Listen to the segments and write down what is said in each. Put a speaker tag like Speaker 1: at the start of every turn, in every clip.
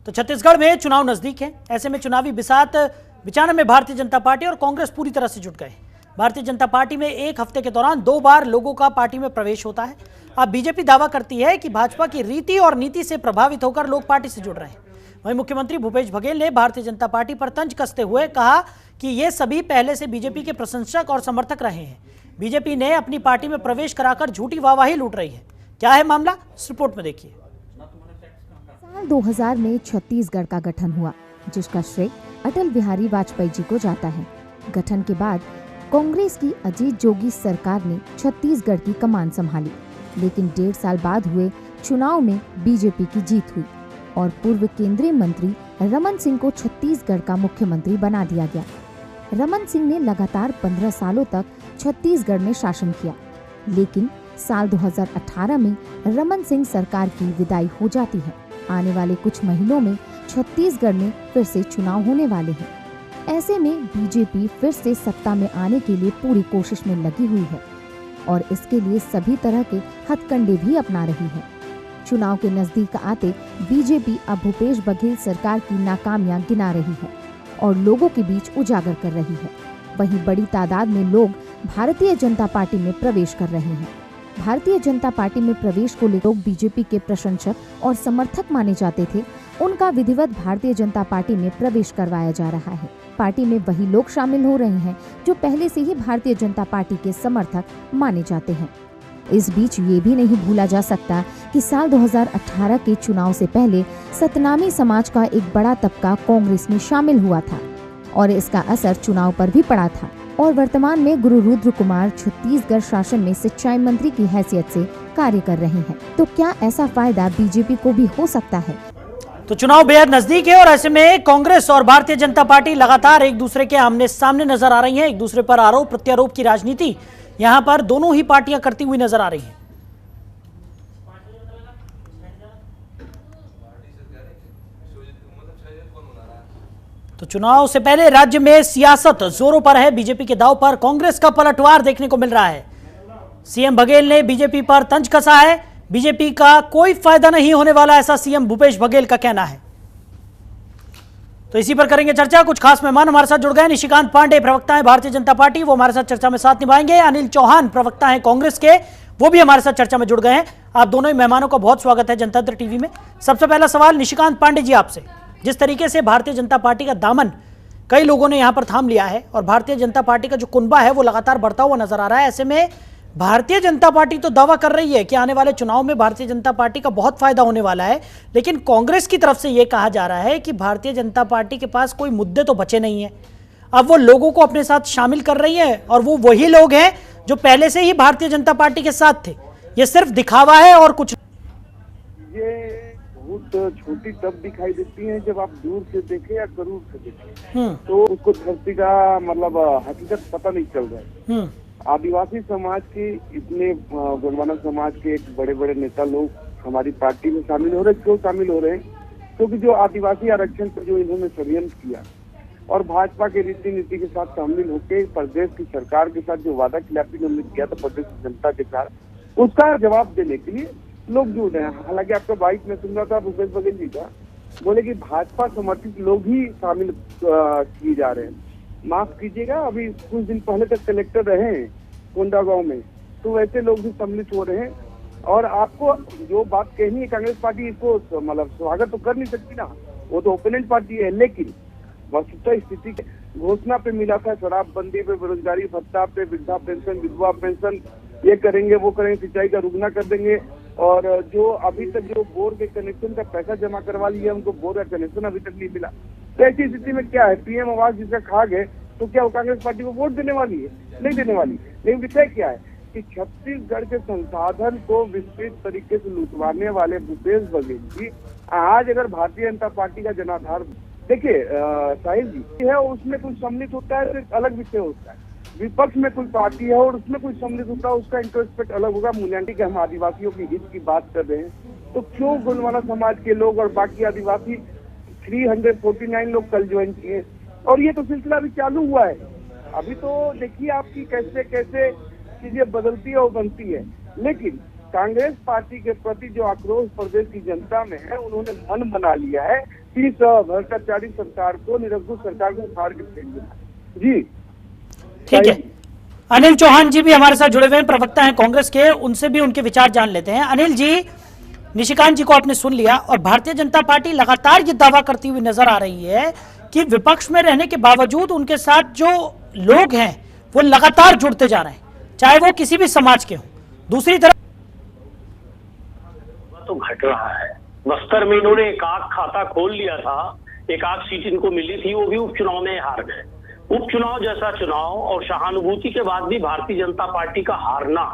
Speaker 1: तो छत्तीसगढ़ में चुनाव नजदीक है। ऐसे में चुनावी बिसात बिछाने में भारतीय जनता पार्टी और कांग्रेस पूरी तरह से जुट गए। भारतीय जनता पार्टी में एक हफ्ते के दौरान 2 बार लोगों का पार्टी में प्रवेश होता है। अब बीजेपी दावा करती है कि भाजपा की रीति और नीति से प्रभावित होकर लोग पार्टी से जुड़ रहे हैं। वहीं मुख्यमंत्री भूपेश बघेल ने भारतीय जनता पार्टी पर तंज कसते हुए कहा कि ये सभी पहले से बीजेपी के प्रशंसक और समर्थक रहे हैं। बीजेपी ने अपनी पार्टी में प्रवेश कराकर झूठी वाहवाही लूट रही है। क्या है मामला, इस रिपोर्ट में देखिए।
Speaker 2: साल 2000 में छत्तीसगढ़ का गठन हुआ, जिसका श्रेय अटल बिहारी वाजपेयी जी को जाता है। गठन के बाद कांग्रेस की अजीत जोगी सरकार ने छत्तीसगढ़ की कमान संभाली, लेकिन 1.5 साल बाद हुए चुनाव में बीजेपी की जीत हुई और पूर्व केंद्रीय मंत्री रमन सिंह को छत्तीसगढ़ का मुख्यमंत्री बना दिया गया। रमन सिंह ने लगातार 15 सालों तक छत्तीसगढ़ में शासन किया, लेकिन साल 2018 में रमन सिंह सरकार की विदाई हो जाती है। आने वाले कुछ महीनों में छत्तीसगढ़ में फिर से चुनाव होने वाले हैं। ऐसे में बीजेपी फिर से सत्ता में आने के लिए पूरी कोशिश में लगी हुई है और इसके लिए सभी तरह के हथकंडे भी अपना रही है। चुनाव के नजदीक आते बीजेपी अब भूपेश बघेल सरकार की नाकामियां गिना रही है और लोगों के बीच उजागर कर रही है। वहीं बड़ी तादाद में लोग भारतीय जनता पार्टी में प्रवेश कर रहे हैं। भारतीय जनता पार्टी में प्रवेश को लेकर बीजेपी के प्रशंसक और समर्थक माने जाते थे, उनका विधिवत भारतीय जनता पार्टी में प्रवेश करवाया जा रहा है। पार्टी में वही लोग शामिल हो रहे हैं जो पहले से ही भारतीय जनता पार्टी के समर्थक माने जाते हैं। इस बीच ये भी नहीं भूला जा सकता कि साल 2018 के चुनाव से पहले सतनामी समाज का एक बड़ा तबका कांग्रेस में शामिल हुआ था और इसका असर चुनाव पर भी पड़ा था और वर्तमान में गुरु रुद्र कुमार छत्तीसगढ़ शासन में सिंचाई मंत्री की हैसियत से कार्य कर रहे हैं। तो क्या ऐसा फायदा बीजेपी को भी हो सकता है?
Speaker 1: तो चुनाव बेहद नजदीक है और ऐसे में कांग्रेस और भारतीय जनता पार्टी लगातार एक दूसरे के आमने सामने नजर आ रही हैं। एक दूसरे पर आरोप प्रत्यारोप की राजनीति यहां पर दोनों ही पार्टियां करती हुई नजर आ रही हैं। तो चुनाव से पहले राज्य में सियासत जोरों पर है। बीजेपी के दांव पर कांग्रेस का पलटवार देखने को मिल रहा है। सीएम बघेल ने बीजेपी पर तंज कसा है। बीजेपी का कोई फायदा नहीं होने वाला, ऐसा सीएम भूपेश बघेल का कहना है। तो इसी पर करेंगे चर्चा। कुछ खास मेहमान हमारे साथ जुड़ गए। निशिकांत पांडे प्रवक्ता है भारतीय जनता पार्टी, वो हमारे साथ चर्चा में साथ निभाएंगे। अनिल चौहान प्रवक्ता है कांग्रेस के, वो भी हमारे साथ चर्चा में जुड़ गए हैं। आप दोनों ही मेहमानों का बहुत स्वागत है जनतंत्र टीवी में। सबसे पहला सवाल निशिकांत पांडे जी आपसे, जिस तरीके से भारतीय जनता पार्टी का दामन कई लोगों ने यहां पर थाम लिया है और भारतीय जनता पार्टी का जो कुनबा है वो लगातार बढ़ता हुआ नजर आ रहा है, ऐसे में भारतीय जनता पार्टी तो दावा कर रही है कि आने वाले चुनाव में भारतीय जनता पार्टी का बहुत फायदा होने वाला है, लेकिन कांग्रेस की तरफ से यह कहा जा रहा है कि भारतीय जनता पार्टी के पास कोई मुद्दे तो बचे नहीं है। अब वो लोगों को अपने साथ शामिल कर रही है और वो वही लोग हैं जो पहले से ही भारतीय जनता पार्टी के साथ थे। ये सिर्फ दिखावा है और कुछ।
Speaker 3: ये बहुत छोटी तब दिखाई देती है जब आप दूर से देखें या करीब से देखें, तो उसको धरती का मतलब हकीकत पता नहीं चल रहा है। आदिवासी समाज के इतने गोंडवाना समाज के एक बड़े बड़े नेता लोग हमारी पार्टी में शामिल हो रहे हैं। क्यों शामिल हो रहे हैं? क्योंकि जो आदिवासी आरक्षण पर जो इन्होंने षड्यंत्र किया और भाजपा के रीति नीति के साथ शामिल होकर प्रदेश की सरकार के साथ जो वादा खिलाफी इन्होंने किया था प्रदेश की जनता के साथ, उसका जवाब देने के लिए लोग जुड़ रहे हैं। हालांकि आपका बाइट में सुन रहा था भूपेश बघेल जी का, बोले कि भाजपा समर्थित लोग ही शामिल किए जा रहे हैं। माफ कीजिएगा, अभी कुछ दिन पहले तक कलेक्टर रहे कोंडागांव में, तो वैसे लोग भी सम्मिलित हो रहे हैं। और आपको जो बात कहनी है, कांग्रेस पार्टी इसको मतलब स्वागत तो कर नहीं सकती ना, वो तो ओपोनेंट पार्टी है, लेकिन वस्तुतः स्थिति घोषणा पे मिला था शराबबंदी पे, बेरोजगारी भत्ता पे, वृद्धा पेंशन, विधवा पेंशन, ये करेंगे वो करेंगे, सिंचाई का रुकना कर देंगे। और जो अभी तक जो बोर के कनेक्शन का पैसा जमा करवा लिया, उनको बोर का कनेक्शन अभी तक नहीं मिला। तो ऐसी स्थिति में क्या है, पीएम आवास जिसका खा गए, तो क्या वो कांग्रेस पार्टी को वोट देने वाली है? नहीं देने वाली। लेकिन विषय क्या है कि छत्तीसगढ़ के संसाधन को विस्तृत तरीके से लुटवाने वाले भूपेश बघेल जी आज अगर भारतीय जनता पार्टी का जनाधार, देखिए साहिल जी है, उसमें कुछ सम्मिलित होता है तो एक अलग विषय होता है। विपक्ष में कोई पार्टी है और उसमें कोई सम्मिलित होता है, उसका इंट्रोस्पेक्ट अलग होगा। मूल्यांकन के हम आदिवासियों की हित की बात कर रहे हैं, तो क्यों गोंडवाना समाज के लोग और बाकी आदिवासी 349 लोग कल ज्वाइन किए और ये तो सिलसिला अभी चालू हुआ है। अभी तो देखिए आपकी कैसे कैसे चीजें बदलती है और बनती है। लेकिन कांग्रेस पार्टी के प्रति जो आक्रोश प्रदेश की जनता में है, उन्होंने मन बना लिया है कि इस भ्रष्टाचारी सरकार को, निरंकुश सरकार को उखाड़ के फेंक देना। जी
Speaker 1: ठीक है। अनिल चौहान जी भी हमारे साथ जुड़े हुए हैं, प्रवक्ता हैं कांग्रेस के, उनसे भी उनके विचार जान लेते हैं। अनिल जी, निशिकांत जी को आपने सुन लिया और भारतीय जनता पार्टी लगातार ये दावा करती हुई नजर आ रही है कि विपक्ष में रहने के बावजूद उनके साथ जो लोग हैं वो लगातार जुड़ते जा रहे हैं, चाहे वो किसी भी समाज के हों। दूसरी तरफ
Speaker 4: तो घट रहा है। बस्तर में इन्होंने एक आध खाता खोल लिया था, एक आध सीट इनको मिली थी, वो भी उपचुनाव में हार गए। उपचुनाव जैसा चुनाव और सहानुभूति के बाद भी भारतीय जनता पार्टी का हारना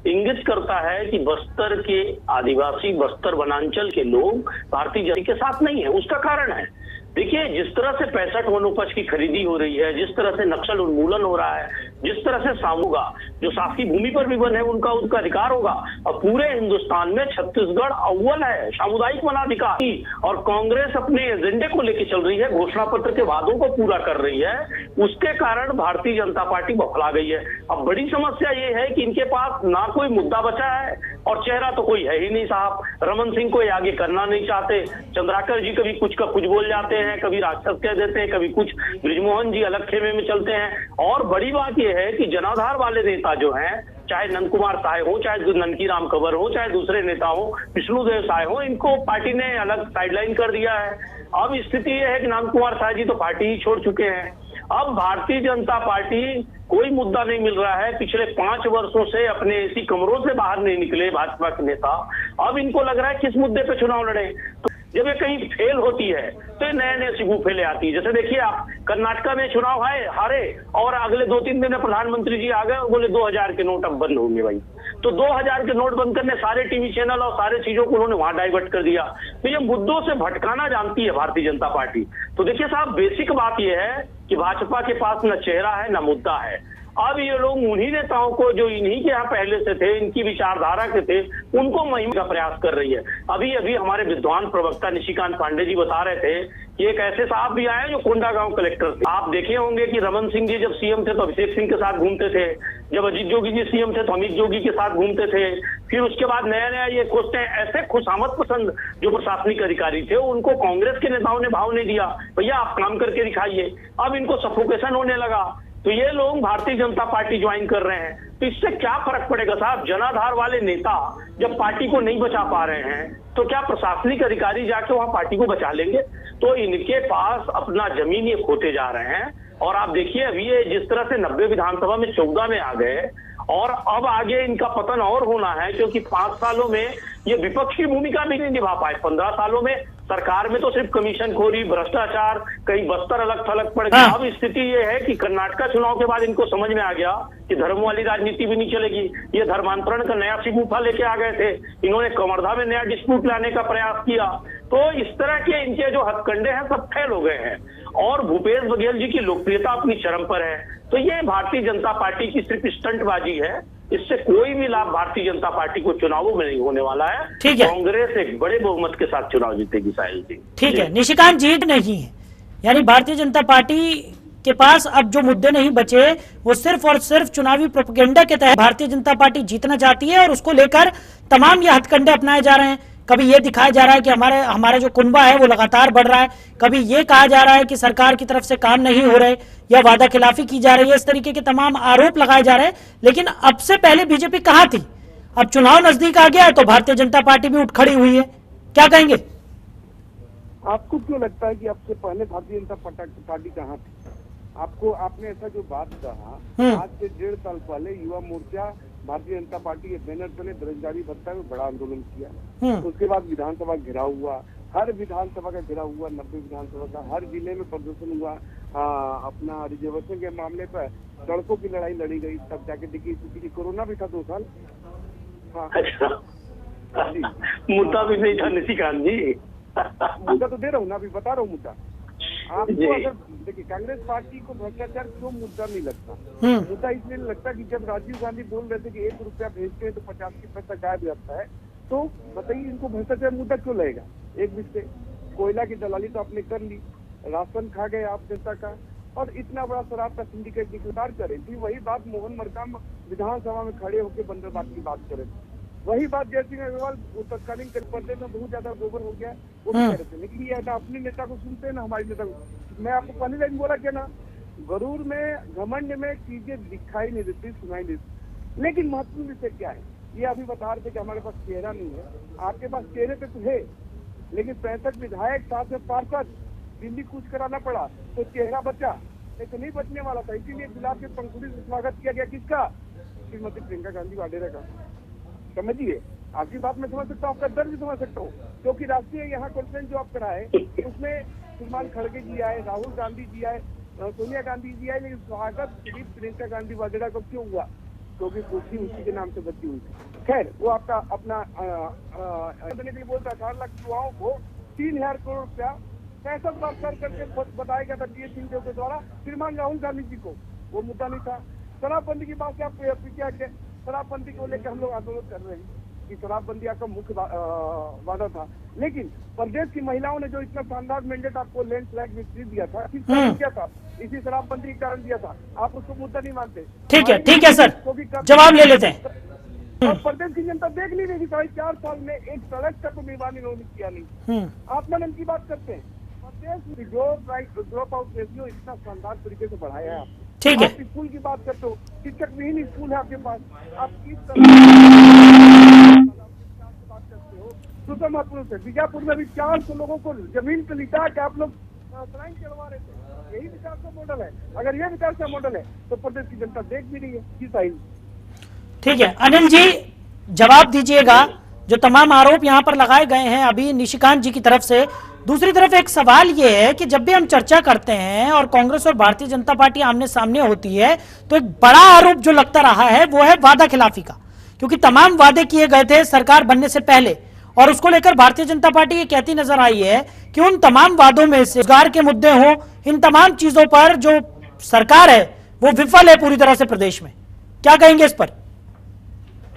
Speaker 4: इंगित करता है कि बस्तर के आदिवासी, बस्तर वनांचल के लोग भारतीय जनता के साथ नहीं है। उसका कारण है, देखिए, जिस तरह से 65 वनोपज की खरीदी हो रही है, जिस तरह से नक्सल उन्मूलन हो रहा है, जिस तरह से सामूगा जो शासकीय भूमि पर भी वन है उनका अधिकार होगा। और पूरे हिंदुस्तान में छत्तीसगढ़ अव्वल है सामुदायिक वनाधिकार। और कांग्रेस अपने एजेंडे को लेकर चल रही है, घोषणा पत्र के वादों को पूरा कर रही है, उसके कारण भारतीय जनता पार्टी बौखला गई है। अब बड़ी समस्या ये है कि इनके पास ना कोई मुद्दा बचा है और चेहरा तो कोई है ही नहीं साहब। रमन सिंह को आगे करना नहीं चाहते, चंद्राकर जी कभी कुछ का कुछ बोल जाते हैं, कभी राक्षस कह देते हैं, कभी कुछ। बृजमोहन जी अलग खेमे में चलते हैं। और बड़ी बात यह है कि जनाधार वाले नेता जो हैं, चाहे नंद कुमार साय हो, चाहे ननकी राम कंवर हो, चाहे दूसरे नेता हो, विष्णुदेव साय हो, इनको पार्टी ने अलग साइडलाइन कर दिया है। अब स्थिति यह है कि नंद कुमार साय जी तो पार्टी ही छोड़ चुके हैं। अब भारतीय जनता पार्टी कोई मुद्दा नहीं मिल रहा है। पिछले 5 वर्षों से अपने इसी कमरों से बाहर नहीं निकले भाजपा के नेता। अब इनको लग रहा है किस मुद्दे पे चुनाव लड़े। तो जब ये कहीं फेल होती है तो नए नए सिगुफे ले आती है। जैसे देखिए, आप कर्नाटका में चुनाव हारे और अगले 2-3 दिन में प्रधानमंत्री जी आ गए, बोले 2000 के नोट अब बंद होंगे भाई। तो 2000 के नोट बंद करने सारे टीवी चैनल और सारे चीजों को उन्होंने वहां डाइवर्ट कर दिया। तो ये मुद्दों से भटकाना जानती है भारतीय जनता पार्टी। तो देखिए साहब, बेसिक बात यह है कि भाजपा के पास न चेहरा है न मुद्दा है। अब ये लोग उन्हीं नेताओं को जो इन्हीं के यहाँ पहले से थे, इनकी विचारधारा के थे, उनको महिमा का प्रयास कर रही है। अभी हमारे विद्वान प्रवक्ता निशिकांत पांडे जी बता रहे थे कि एक ऐसे साहब भी आए जो कोंडागांव कलेक्टर थे। आप देखे होंगे कि रमन सिंह जी जब सीएम थे तो अभिषेक सिंह के साथ घूमते थे, जब अजीत जोगी जी सीएम थे तो अमित जोगी के साथ घूमते थे। फिर उसके बाद नया ये खोजते हैं। ऐसे खुशामद पसंद जो प्रशासनिक अधिकारी थे उनको कांग्रेस के नेताओं ने भाव नहीं दिया, भैया आप काम करके दिखाइए। अब इनको सफोकेशन होने लगा, तो ये लोग भारतीय जनता पार्टी ज्वाइन कर रहे हैं। तो इससे क्या फर्क पड़ेगा साहब? जनाधार वाले नेता जब पार्टी को नहीं बचा पा रहे हैं तो क्या प्रशासनिक अधिकारी जाके वहां पार्टी को बचा लेंगे? तो इनके पास अपना जमीन ये खोते जा रहे हैं। और आप देखिए, अभी ये जिस तरह से 90 विधानसभा में 14 में आ गए और अब आगे इनका पतन और होना है, क्योंकि 5 सालों में ये विपक्ष की भूमिका भी नहीं निभा पाए। 15 सालों में सरकार में तो सिर्फ कमीशन खोरी, भ्रष्टाचार, कहीं बस्तर अलग थलग पड़ गया। अब स्थिति ये है कि कर्नाटका चुनाव के बाद इनको समझ में आ गया कि धर्म वाली राजनीति भी नहीं चलेगी। ये धर्मांतरण का नया सिगुफा लेके आ गए थे। इन्होंने कवर्धा में नया डिस्प्यूट लाने का प्रयास किया। तो इस तरह के इनके जो हथकंडे हैं सब फेल हो गए हैं और भूपेश बघेल जी की लोकप्रियता अपनी चरम पर है। तो ये भारतीय जनता पार्टी की सिर्फ स्टंटबाजी है। इससे कोई भी लाभ भारतीय जनता पार्टी को चुनावों में नहीं होने वाला है।
Speaker 1: ठीक है,
Speaker 4: कांग्रेस एक बड़े बहुमत के साथ चुनाव जीतेगी साहिल जी।
Speaker 1: ठीक है, निशिकांत जी नहीं है, यानी भारतीय जनता पार्टी के पास अब जो मुद्दे नहीं बचे वो सिर्फ और सिर्फ चुनावी प्रोपेगेंडा के तहत भारतीय जनता पार्टी जीतना चाहती है और उसको लेकर तमाम ये हथकंडे अपनाए जा रहे हैं। कभी ये दिखाया जा रहा है कि हमारा जो कुनबा है वो लगातार बढ़ रहा है, कभी ये कहा जा रहा है कि सरकार की तरफ से काम नहीं हो रहे या वादा खिलाफी की जा रही है। इस तरीके के तमाम आरोप लगाए जा रहे हैं। लेकिन अब से पहले बीजेपी कहाँ थी? अब चुनाव नजदीक आ गया है तो भारतीय जनता पार्टी भी उठ खड़ी हुई है। क्या कहेंगे?
Speaker 3: आपको क्यों लगता है कि अब से पहले भारतीय जनता पार्टी कहाँ थी? आपने ऐसा जो बात कहा, आज से 1.5 साल पहले युवा मोर्चा भारतीय जनता पार्टी के बैनर तले बेरोजगारी भत्ता में बड़ा आंदोलन किया। उसके बाद विधानसभा घिराव हुआ, हर विधानसभा का घिराव हुआ, 90 विधानसभा का, हर जिले में प्रदर्शन हुआ। अपना रिजर्वेशन के मामले पर सड़कों की लड़ाई लड़ी गई। तब जाके देखिए कोरोना भी था 2 साल। हाँ,
Speaker 4: मुद्दा भी नहीं था निशिकांत जी।
Speaker 3: मुद्दा तो दे रहा हूँ ना, अभी बता रहा हूँ मुद्दा आपको। अगर देखिए, कांग्रेस पार्टी को भ्रष्टाचार क्यों मुद्दा नहीं लगता? मुद्दा इसलिए लगता कि जब राजीव गांधी बोल रहे थे कि 1 रुपया भेजते हैं तो 85 पैसा गायब जाता है, तो बताइए इनको भ्रष्टाचार मुद्दा क्यों लगेगा? एक विषय, कोयला की दलाली तो आपने कर ली, राशन खा गए आप जनता का, और इतना बड़ा शराब का सिंडिकेट निकलदार करे थी। वही बात मोहन मरकाम विधानसभा में खड़े होकर बंदरबाग की बात करे थे। वही बात जय सिंह अग्रवाल तत्कालीन पर्दे में बहुत ज्यादा गोबर हो गया, वो भी कह रहे थे। लेकिन ये है अपने नेता को सुनते हैं ना, हमारे नेता को। मैं आपको पहले लाइन बोला क्या ना, गरूर में घमंड में चीजें दिखाई नहीं देती, सुनाई देती। लेकिन महत्वपूर्ण विषय क्या है, ये अभी बता रहे थे कि हमारे पास चेहरा नहीं है। आपके पास चेहरे पे तो है, लेकिन 65 विधायक साथ में पार्षद, दिल्ली कूच कराना पड़ा तो चेहरा बचा, नहीं तो नहीं बचने वाला था। इसीलिए गुलाब के पंखुड़ी से स्वागत किया गया, किसका? श्रीमती प्रियंका गांधी वाड्रा का। समझिए, आपकी बात मैं समझ सकता हूँ, आपका दर्द भी समझ सकता हूँ, क्योंकि राष्ट्रीय यहाँ कॉन्फ्रेंस जो आप कराए उसमें श्रीमान खड़गे जी आए, राहुल गांधी जी आए, सोनिया गांधी जी आए, लेकिन स्वागत सिर्फ प्रियंका गांधी वाड्रा को क्यों हुआ? क्योंकि कुर्सी उसी के नाम से बची हुई थी। खैर, वो आपका अपना देने के लिए बोलता है 4 लाख युवाओं को 3000 करोड़ रुपया 65 बार कर करके बताया गया था डी सिंह के द्वारा श्रीमान राहुल गांधी जी को। वो मुद्दा नहीं था। शराबबंदी की बात आप क्या के शराबबंदी को लेकर हम लोग आंदोलन कर रहे हैं कि शराबबंदी आपका मुख्य वादा था, लेकिन प्रदेश की महिलाओं ने जो इतना शानदार मैंडेट आपको लैंडस्लाइड विक्ट्री दिया था, किस कारण किया था? इसी शराबबंदी के कारण दिया था। आप उसको मुद्दा नहीं मानते।
Speaker 1: ठीक है सर, जवाब ले लेते हैं।
Speaker 3: और प्रदेश की जनता देख नहीं रही, 4.5 साल में एक सड़क का तो निर्माण इन्होंने किया नहीं। आत्मानंद की बात करते हैं, प्रदेश में जो ड्रॉप आउट रेशियो इतना शानदार तरीके से बढ़ाया है।
Speaker 1: ठीक है,
Speaker 3: स्कूल की बात करते हो, शिक्षक विहीन स्कूल है आपके पास, आप किस तरह बात करते हो? सुषमापुर से बीजापुर में भी 400 लोगों को जमीन पे लिटा के आप लोग सलाइन चलवा रहे थे। यही विकास का मॉडल है। अगर ये विकास का मॉडल है तो प्रदेश की जनता देख भी रही है कि सही।
Speaker 1: ठीक है अनिल जी, जवाब दीजिएगा जो तमाम आरोप यहाँ पर लगाए गए हैं अभी निशिकांत जी की तरफ से। दूसरी तरफ एक सवाल ये है कि जब भी हम चर्चा करते हैं और कांग्रेस और भारतीय जनता पार्टी आमने सामने होती है तो एक बड़ा आरोप जो लगता रहा है वो है वादा खिलाफी का, क्योंकि तमाम वादे किए गए थे सरकार बनने से पहले और उसको लेकर भारतीय जनता पार्टी ये कहती नजर आई है कि उन तमाम वादों में से रोजगार के मुद्दे हों, इन तमाम चीजों पर जो सरकार है वो विफल है पूरी तरह से प्रदेश में। क्या कहेंगे इस पर?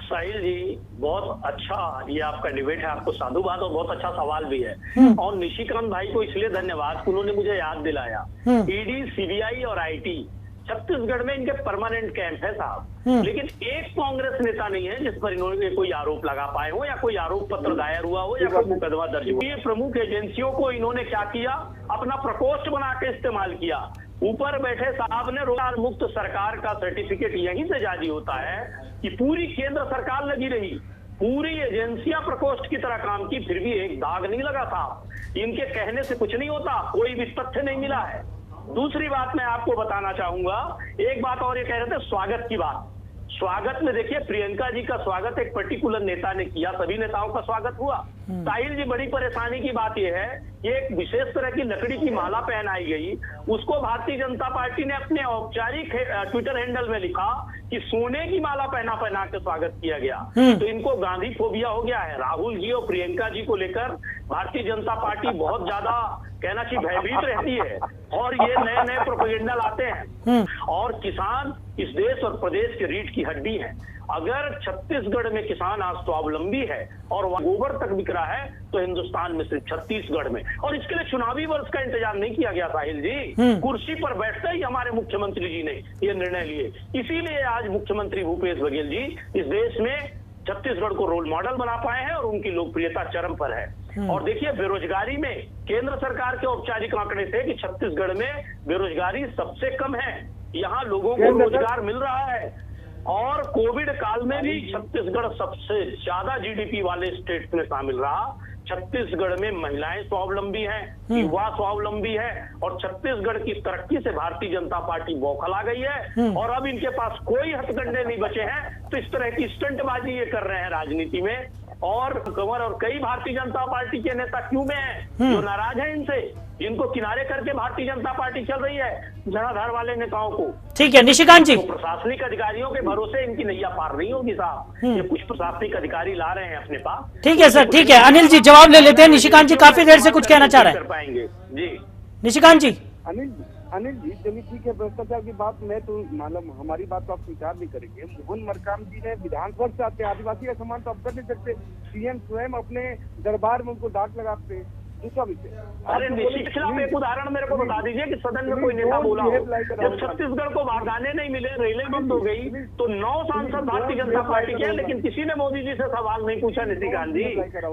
Speaker 4: साहिल जी, बहुत अच्छा ये आपका डिबेट है, आपको साधुवाद और बहुत अच्छा सवाल भी है। और निशिकांत भाई को इसलिए धन्यवाद, उन्होंने मुझे याद दिलाया। ईडी, सीबीआई और आईटी छत्तीसगढ़ में इनके परमानेंट कैंप है साहब, लेकिन एक कांग्रेस नेता नहीं है जिस पर इन्होंने कोई आरोप लगा पाए हो या कोई आरोप पत्र दायर हुआ हो या कोई मुकदमा दर्ज हुआ। ये प्रमुख एजेंसियों को इन्होंने क्या किया, अपना प्रकोष्ठ बना के इस्तेमाल किया। ऊपर बैठे साहब ने रोजगार मुक्त सरकार का सर्टिफिकेट यहीं से जारी होता है कि पूरी केंद्र सरकार लगी रही, पूरी एजेंसियां प्रकोष्ठ की तरह काम की, फिर भी एक दाग नहीं लगा था। इनके कहने से कुछ नहीं होता, कोई भी तथ्य नहीं मिला है। दूसरी बात मैं आपको बताना चाहूंगा, एक बात और ये कह रहे थे स्वागत की बात। स्वागत में देखिए, प्रियंका जी का स्वागत एक पर्टिकुलर नेता ने किया, सभी नेताओं का स्वागत हुआ। साहिल जी, बड़ी परेशानी की बात यह है, ये एक विशेष तरह की लकड़ी की माला पहनाई गई, उसको भारतीय जनता पार्टी ने अपने औपचारिक ट्विटर हैंडल में लिखा कि सोने की माला पहना के स्वागत किया गया। तो इनको गांधी फोबिया हो गया है। राहुल जी और प्रियंका जी को लेकर भारतीय जनता पार्टी बहुत ज्यादा कहना चाहिए भयभीत रहती है और ये नए नए प्रोपेगेंडा लाते हैं। और किसान इस देश और प्रदेश के रीढ़ की हड्डी है। अगर छत्तीसगढ़ में किसान आज स्वावलंबी है और वह गोबर तक बिक रहा है तो हिंदुस्तान में सिर्फ छत्तीसगढ़ में। और इसके लिए चुनावी वर्ष का इंतजाम नहीं किया गया साहिल जी, कुर्सी पर बैठते ही हमारे मुख्यमंत्री जी ने ये निर्णय लिए। इसीलिए आज मुख्यमंत्री भूपेश बघेल जी इस देश में छत्तीसगढ़ को रोल मॉडल बना पाए हैं और उनकी लोकप्रियता चरम पर है। और देखिए, बेरोजगारी में केंद्र सरकार के औपचारिक आंकड़े थे कि छत्तीसगढ़ में बेरोजगारी सबसे कम है, यहाँ लोगों को रोजगार मिल रहा है। और कोविड काल में भी छत्तीसगढ़ सबसे ज्यादा जीडीपी वाले स्टेट में शामिल रहा। छत्तीसगढ़ में महिलाएं स्वावलंबी हैं, युवा स्वावलंबी है और छत्तीसगढ़ की तरक्की से भारतीय जनता पार्टी बौखला गई है। और अब इनके पास कोई हथकंडे नहीं बचे हैं, तो इस तरह की स्टंटबाजी ये कर रहे हैं राजनीति में। और कंवर और कई भारतीय जनता पार्टी के नेता क्यों में हैं जो नाराज हैं इनसे, इनको किनारे करके भारतीय जनता पार्टी चल रही है जनाधार वाले नेताओं को।
Speaker 1: ठीक है निशिकांत जी,
Speaker 4: तो प्रशासनिक अधिकारियों के भरोसे इनकी नैया पार नहीं होगी साहब, ये कुछ प्रशासनिक अधिकारी ला रहे हैं अपने पास।
Speaker 1: ठीक है सर, ठीक है अनिल जी जवाब ले लेते हैं। निशिकांत जी काफी देर से कुछ कहना चाह रहे हैं,
Speaker 4: कर पाएंगे जी
Speaker 1: निशिकांत जी।
Speaker 3: अनिल जी चलिए ठीक है, भ्रष्टाचार की बात मैं तो मतलब हमारी बात तो आप स्वीकार नहीं करेंगे। मोहन मरकाम जी ने विधानसभा से आते, आदिवासी का सम्मान तो आप कर नहीं सकते। सीएम स्वयं अपने दरबार में उनको डाक लगाते, दूसरा विषय,
Speaker 4: अरे निशी के खिलाफ एक उदाहरण मेरे को बता दीजिए कि सदन में कोई नेता बोला हो। जब छत्तीसगढ़ को बारदाने नहीं मिले, रेलें बंद हो गई, तो 9 सांसद भारतीय जनता पार्टी के हैं, लेकिन किसी ने मोदी जी से सवाल नहीं पूछा। निशिकांत जी,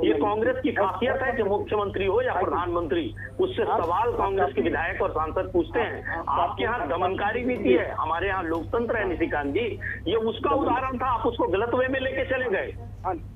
Speaker 4: ये कांग्रेस की खासियत है कि मुख्यमंत्री हो या प्रधानमंत्री, उससे सवाल कांग्रेस के विधायक और सांसद पूछते हैं। आपके यहाँ दमनकारी नीति है, हमारे यहाँ लोकतंत्र है। निशिकांत जी, ये उसका उदाहरण था, आप उसको गलत वे में लेके चले गए।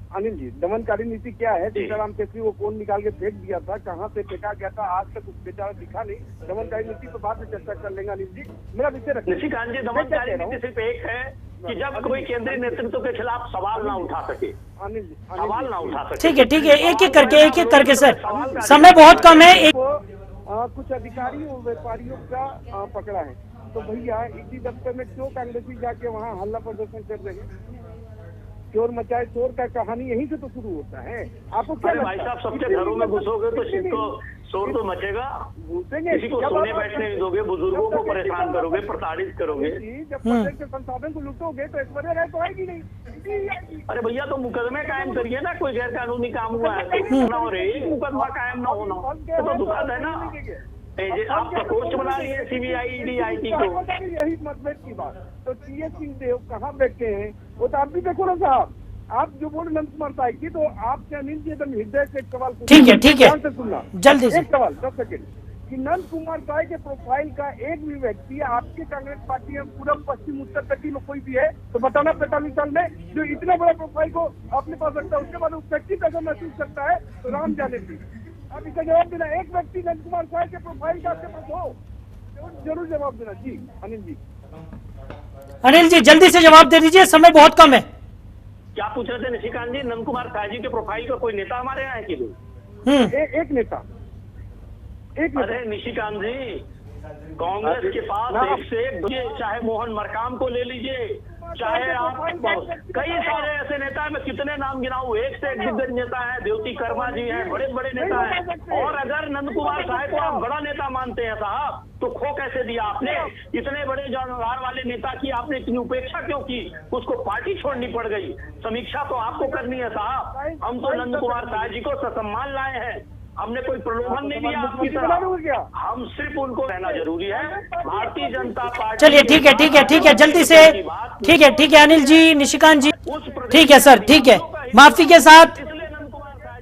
Speaker 3: अनिल जी, दमनकारी नीति क्या है? सीताराम केसरी वो फोन निकाल के फेंक दिया था, कहाँ से फेंका गया था, आज तक उस बेचारा दिखा नहीं। दमनकारी नीति तो बाद में चर्चा कर लेंगे। अनिल जी, मेरा विषय रखिए।
Speaker 4: निशिकांत जी, दमनकारी नीति सिर्फ एक है कि जब कोई केंद्रीय नेतृत्व के खिलाफ सवाल ना उठा सके, सवाल ना उठा सके।
Speaker 1: ठीक है, एक एक करके सर, समय बहुत कम है।
Speaker 3: कुछ अधिकारियों व्यापारियों का पकड़ा है, तो भैया इसी दफ्तर में क्यों कांग्रेसी जाके वहाँ हल्ला प्रदर्शन कर रहे हैं? चोर मचाए चोर का कहानी यहीं से तो शुरू होता है। आपको क्या
Speaker 4: भाई साहब, सबके घरों में घुसोगे तो शोर तो मचेगा, किसी को सोने बैठने नहीं दोगे, बुजुर्गों को परेशान करोगे, प्रताड़ित करोगे।
Speaker 3: जब प्रदेश के संसाधन को लूटोगे तो ऐश्वर्या राय तो आएगी नहीं।
Speaker 4: अरे भैया, तो मुकदमे कायम करिए ना, कोई गैर कानूनी काम हुआ है तो एक मुकदमा कायम ना होना तो दुखद है ना। आप प्रकोष्ठ बना रही है सीबीआई, ईडी, आईटी को।
Speaker 3: यही मतभेद की बात। तो टीएस सिंहदेव कहाँ बैठे हैं वो तो आप भी देखो ना साहब। आप जो बोल नंद कुमार साहब की, तो आपसे अनिल जी एकदम हृदय से एक सवाल
Speaker 1: ठीक है
Speaker 3: सुनना,
Speaker 1: जल्दी से
Speaker 3: एक सवाल 10 सेकंड कि नंद कुमार साहब के प्रोफाइल का एक भी व्यक्ति आपके कांग्रेस पार्टी में पूरा पश्चिम उत्तर तक में कोई भी है तो बताना 45 साल में जो इतना बड़ा प्रोफाइल को अपने पास रखता है, उसके बाद उस व्यक्ति का अगर महसूस करता है तो राम जाने दी। अब इसका जवाब देना, एक व्यक्ति नंद कुमार साहब के प्रोफाइल का आपके पास हो, जरूर जवाब देना। जी
Speaker 1: अनिल जी जल्दी से जवाब दे दीजिए, समय बहुत कम है।
Speaker 4: क्या पूछ रहे थे निशिकांत जी? नंद कुमार साहब जी के प्रोफाइल का कोई नेता हमारे यहाँ है कि
Speaker 3: एक नेता?
Speaker 4: अरे निशिकांत जी, कांग्रेस के पास एक से एक, चाहे मोहन मरकाम को ले लीजिए, चाहे आप कई सारे ऐसे नेता हैं, मैं कितने नाम गिनाऊं, एक से एक दिग्गज नेता है। देवती कर्मा जी हैं, बड़े बड़े नेता हैं। और अगर नंद कुमार साहब को आप बड़ा नेता मानते हैं साहब, तो खो कैसे दिया आपने? इतने बड़े जानकार वाले नेता की आपने इतनी उपेक्षा क्यों की? उसको पार्टी छोड़नी पड़ गई। समीक्षा तो आपको करनी है साहब। हम तो नंद कुमार साहब जी को ससम्मान लाए हैं, हमने कोई प्रलोभन नहीं दिया आपकी तरह। हम सिर्फ उनको कहना जरूरी है, भारतीय जनता पार्टी।
Speaker 1: चलिए ठीक है जल्दी से। ठीक है अनिल जी, निशिकांत जी, ठीक है सर, ठीक है। माफी के साथ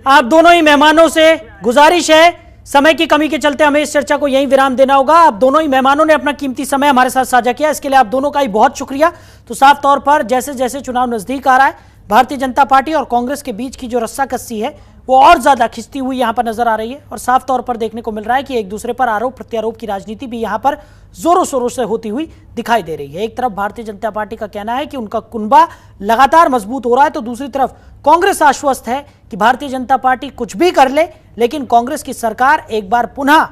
Speaker 1: आप दोनों ही मेहमानों से गुजारिश है, समय की कमी के चलते हमें इस चर्चा को यहीं विराम देना होगा। आप दोनों ही मेहमानों ने अपना कीमती समय हमारे साथ साझा किया, इसके लिए आप दोनों का ही बहुत शुक्रिया। तो साफ तौर पर जैसे जैसे चुनाव नजदीक आ रहा है, भारतीय जनता पार्टी और कांग्रेस के बीच की जो रस्साकस्सी है वो और ज्यादा खिंचती हुई यहां पर नजर आ रही है। और साफ तौर पर देखने को मिल रहा है कि एक दूसरे पर आरोप प्रत्यारोप की राजनीति भी यहां पर जोरों शोरों से होती हुई दिखाई दे रही है। एक तरफ भारतीय जनता पार्टी का कहना है कि उनका कुनबा लगातार मजबूत हो रहा है, तो दूसरी तरफ कांग्रेस आश्वस्त है कि भारतीय जनता पार्टी कुछ भी कर ले, लेकिन कांग्रेस की सरकार एक बार पुनः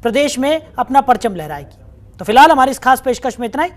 Speaker 1: प्रदेश में अपना परचम लहराएगी। तो फिलहाल हमारी इस खास पेशकश में इतना ही।